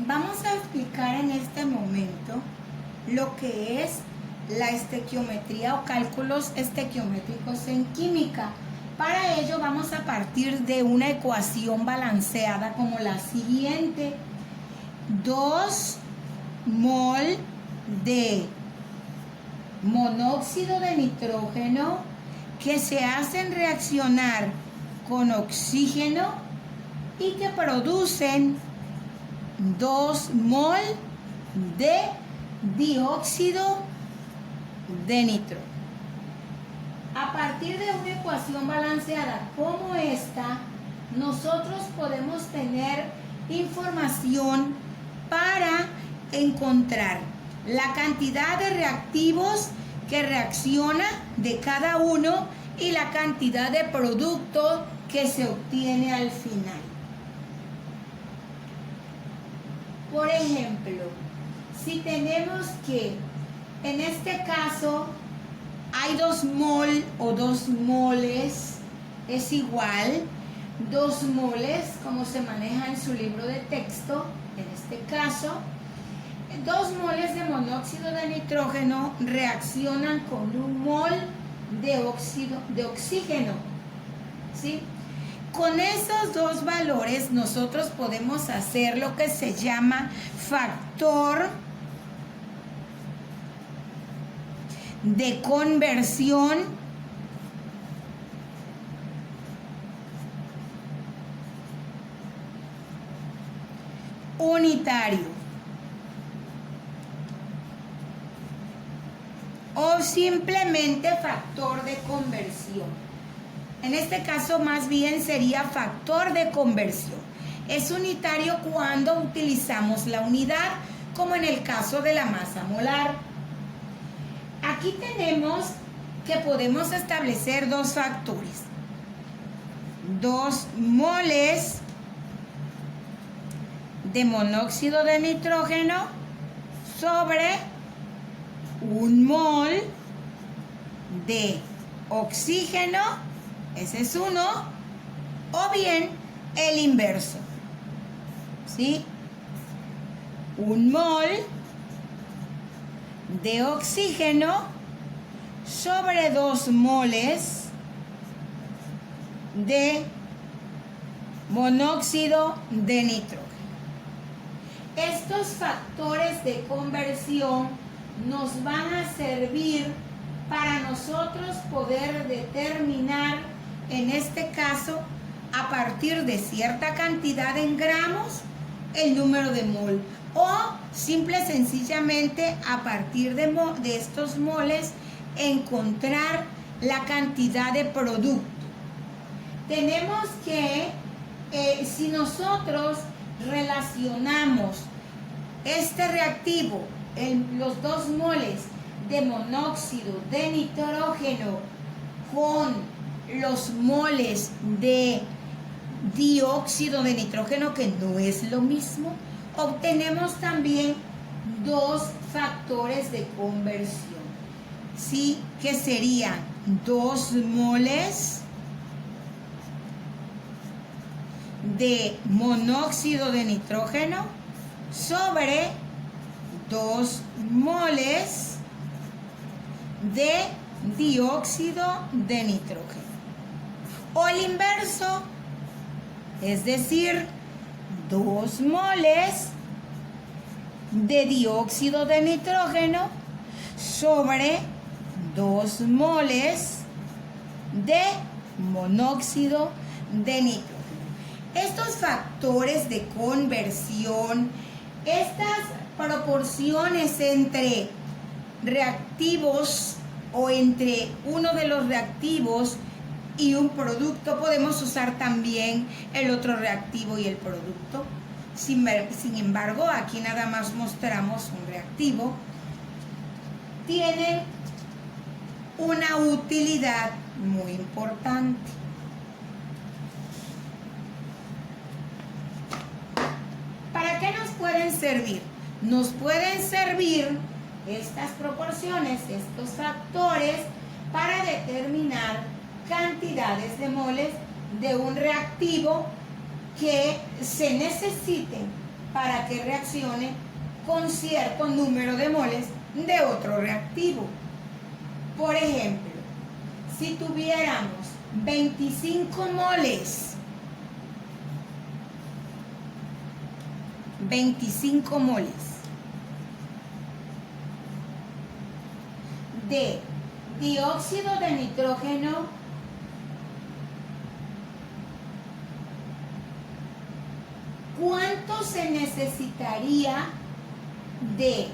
Vamos a explicar en este momento lo que es la estequiometría o cálculos estequiométricos en química. Para ello vamos a partir de una ecuación balanceada como la siguiente. 2 mol de monóxido de nitrógeno que se hacen reaccionar con oxígeno y que producen 2 mol de dióxido de nitrógeno. A partir de una ecuación balanceada como esta, nosotros podemos tener información para encontrar la cantidad de reactivos que reacciona de cada uno y la cantidad de producto que se obtiene al final. Por ejemplo, si tenemos que, en este caso, hay 2 mol o 2 moles, es igual, 2 moles, como se maneja en su libro de texto, en este caso, 2 moles de monóxido de nitrógeno reaccionan con 1 mol de oxígeno, ¿sí? Con esos dos valores nosotros podemos hacer lo que se llama factor de conversión unitario o simplemente factor de conversión. En este caso más bien sería factor de conversión. Es unitario cuando utilizamos la unidad, como en el caso de la masa molar. Aquí tenemos que podemos establecer dos factores. 2 moles de monóxido de nitrógeno sobre 1 mol de oxígeno, ese es uno, o bien el inverso, ¿sí? 1 mol de oxígeno sobre 2 moles de monóxido de nitrógeno. Estos factores de conversión nos van a servir para nosotros poder determinar, en este caso, a partir de cierta cantidad en gramos, el número de mol, o simple y sencillamente a partir de estos moles encontrar la cantidad de producto. Tenemos que, si nosotros relacionamos este reactivo, los 2 moles de monóxido de nitrógeno con los moles de dióxido de nitrógeno, que no es lo mismo, obtenemos también 2 factores de conversión, ¿sí? Que serían 2 moles de monóxido de nitrógeno sobre 2 moles de dióxido de nitrógeno. O el inverso, es decir, 2 moles de dióxido de nitrógeno sobre 2 moles de monóxido de nitrógeno. Estos factores de conversión, estas proporciones entre reactivos o entre uno de los reactivos y un producto, podemos usar también el otro reactivo y el producto. Sin embargo, aquí nada más mostramos un reactivo. Tienen una utilidad muy importante. ¿Para qué nos pueden servir? Nos pueden servir estas proporciones, estos factores, para determinar cantidades de moles de un reactivo que se necesiten para que reaccione con cierto número de moles de otro reactivo. Por ejemplo, si tuviéramos 25 moles, 25 moles de dióxido de nitrógeno, ¿cuánto se necesitaría de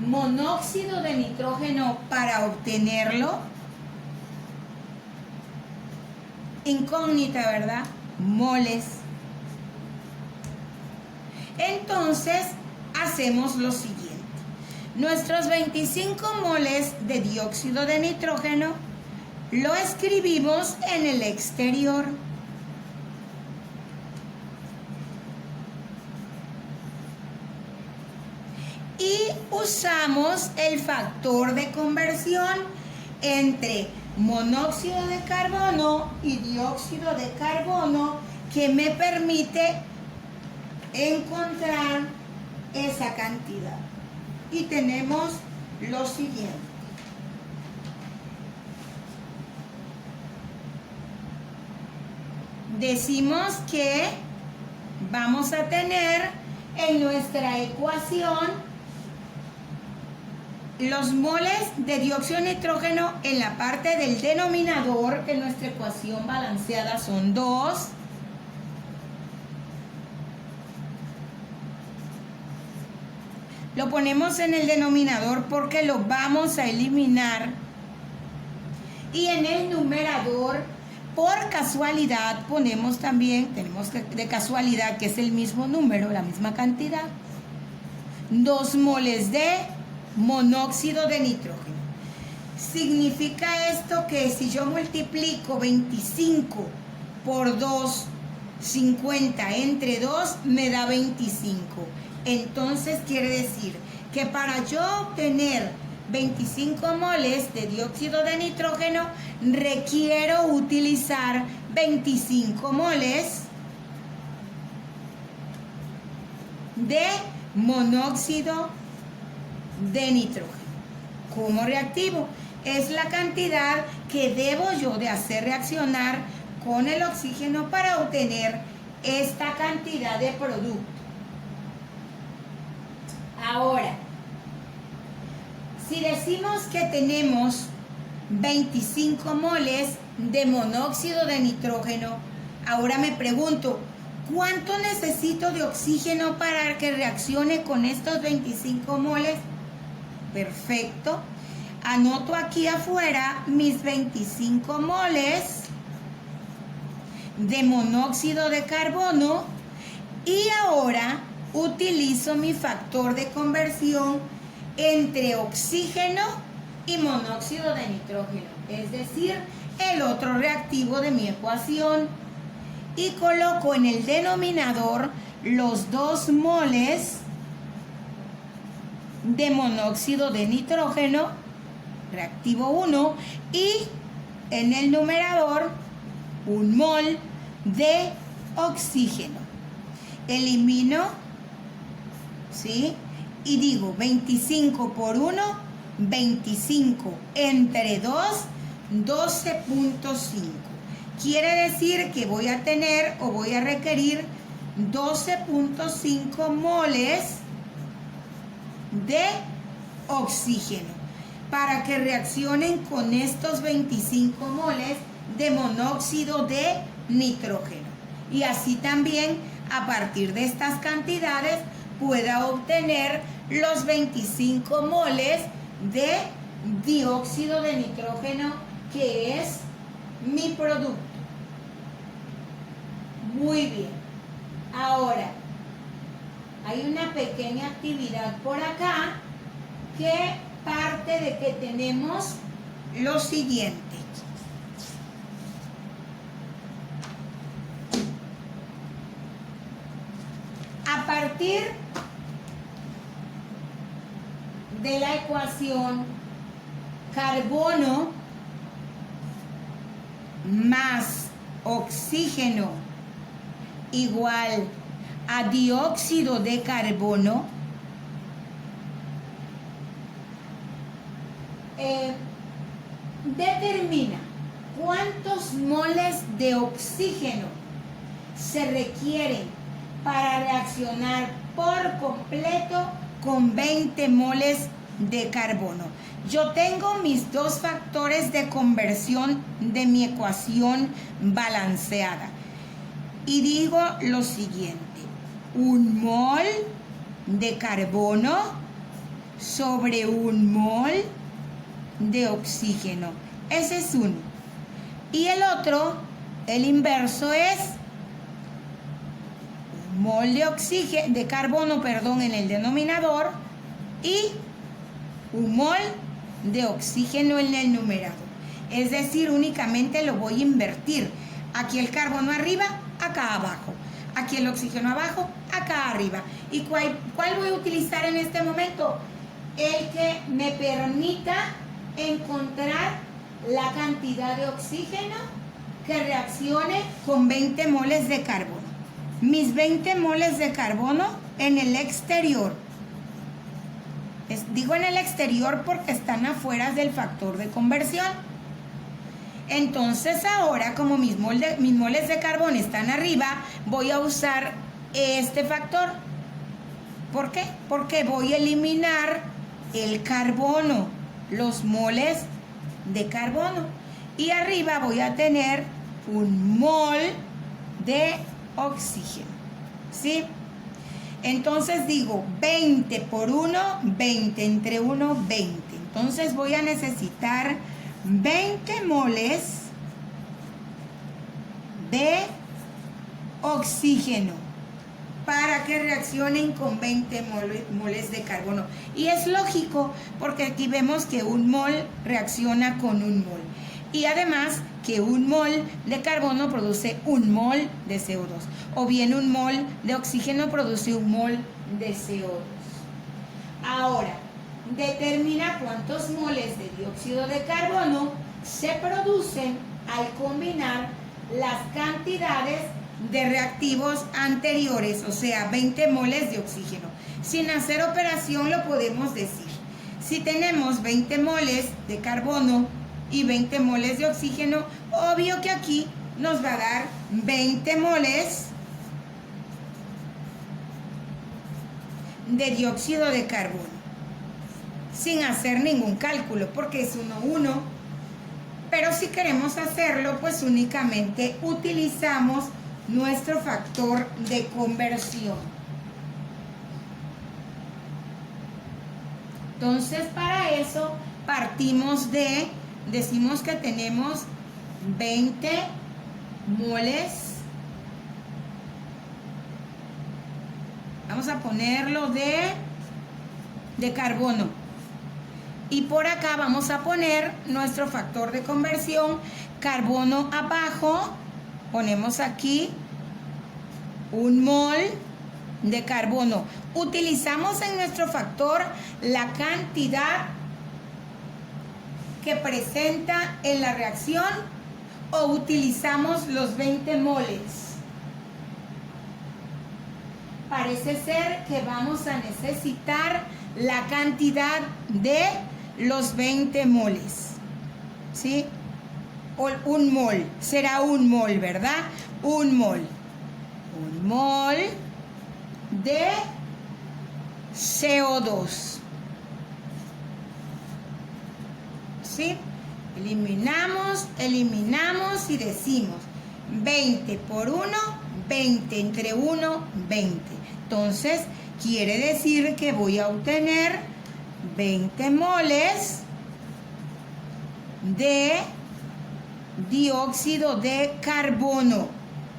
monóxido de nitrógeno para obtenerlo? Incógnita, ¿verdad? Moles. Entonces, hacemos lo siguiente. Nuestros 25 moles de dióxido de nitrógeno lo escribimos en el exterior. Y usamos el factor de conversión entre monóxido de carbono y dióxido de carbono que me permite encontrar esa cantidad. Y tenemos lo siguiente. Decimos que vamos a tener en nuestra ecuación los moles de dióxido de nitrógeno en la parte del denominador, que nuestra ecuación balanceada son 2. Lo ponemos en el denominador porque lo vamos a eliminar. Y en el numerador, por casualidad, ponemos también, tenemos de casualidad que es el mismo número, la misma cantidad, 2 moles de monóxido de nitrógeno. Significa esto que si yo multiplico 25 por 2, 50 entre 2 me da 25. Entonces quiere decir que para yo obtener 25 moles de dióxido de nitrógeno requiero utilizar 25 moles de monóxido de nitrógeno. Como reactivo es la cantidad que debo yo de hacer reaccionar con el oxígeno para obtener esta cantidad de producto. Ahora, si decimos que tenemos 25 moles de monóxido de nitrógeno, ahora me pregunto, ¿cuánto necesito de oxígeno para que reaccione con estos 25 moles? Perfecto. Anoto aquí afuera mis 25 moles de monóxido de carbono y ahora utilizo mi factor de conversión entre oxígeno y monóxido de nitrógeno, es decir, el otro reactivo de mi ecuación, y coloco en el denominador los 2 moles de monóxido de nitrógeno, reactivo 1, y en el numerador 1 mol de oxígeno. Elimino, ¿sí? Y digo 25 por 1, 25 entre 2, 12.5. Quiere decir que voy a tener o voy a requerir 12.5 moles de oxígeno para que reaccionen con estos 25 moles de monóxido de nitrógeno. Y así también, a partir de estas cantidades, pueda obtener los 25 moles de dióxido de nitrógeno, que es mi producto. Muy bien. Ahora, hay una pequeña actividad por acá que parte de que tenemos lo siguiente. A partir de la ecuación carbono más oxígeno igual a dióxido de carbono, determina cuántos moles de oxígeno se requieren para reaccionar por completo con 20 moles de carbono. Yo tengo mis dos factores de conversión de mi ecuación balanceada y digo lo siguiente: un mol de carbono sobre un mol de oxígeno. Ese es uno. Y el otro, el inverso, es un mol de oxígeno, de carbono, perdón, en el denominador y un mol de oxígeno en el numerador. Es decir, únicamente lo voy a invertir. Aquí el carbono arriba, acá abajo. Aquí el oxígeno abajo, acá arriba. ¿Y cuál voy a utilizar en este momento? El que me permita encontrar la cantidad de oxígeno que reaccione con 20 moles de carbono. Mis 20 moles de carbono en el exterior. Digo en el exterior porque están afuera del factor de conversión. Entonces ahora, como mis moles de carbono están arriba, voy a usar este factor. ¿Por qué? Porque voy a eliminar el carbono, los moles de carbono. Y arriba voy a tener un mol de oxígeno. ¿Sí? Entonces digo 20 por 1, 20 entre 1, 20. Entonces voy a necesitar 20 moles de oxígeno para que reaccionen con 20 moles de carbono. Y es lógico porque aquí vemos que un mol reacciona con un mol. Y además que un mol de carbono produce un mol de CO2. O bien un mol de oxígeno produce un mol de CO2. Ahora, determina cuántos moles de dióxido de carbono se producen al combinar las cantidades de reactivos anteriores, o sea, 20 moles de oxígeno. Sin hacer operación lo podemos decir. Si tenemos 20 moles de carbono y 20 moles de oxígeno, obvio que aquí nos va a dar 20 moles de dióxido de carbono, sin hacer ningún cálculo, porque es 1:1. Pero si queremos hacerlo, pues únicamente utilizamos nuestro factor de conversión. Entonces, para eso partimos de, decimos que tenemos 20 moles. Vamos a ponerlo de carbono. Y por acá vamos a poner nuestro factor de conversión, carbono abajo. Ponemos aquí un mol de carbono. Utilizamos en nuestro factor la cantidad que presenta en la reacción o utilizamos los 20 moles. Parece ser que vamos a necesitar la cantidad de los 20 moles. ¿Sí? O un mol, será un mol, ¿verdad? Un mol de CO2. ¿Sí? Eliminamos y decimos 20 por 1, 20 entre 1, 20. Entonces, quiere decir que voy a obtener 20 moles de dióxido de carbono,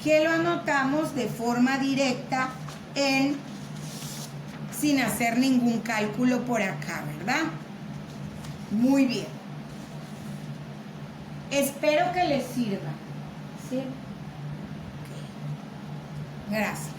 que lo anotamos de forma directa sin hacer ningún cálculo por acá, ¿verdad? Muy bien. Espero que les sirva. ¿Sí? Okay. Gracias.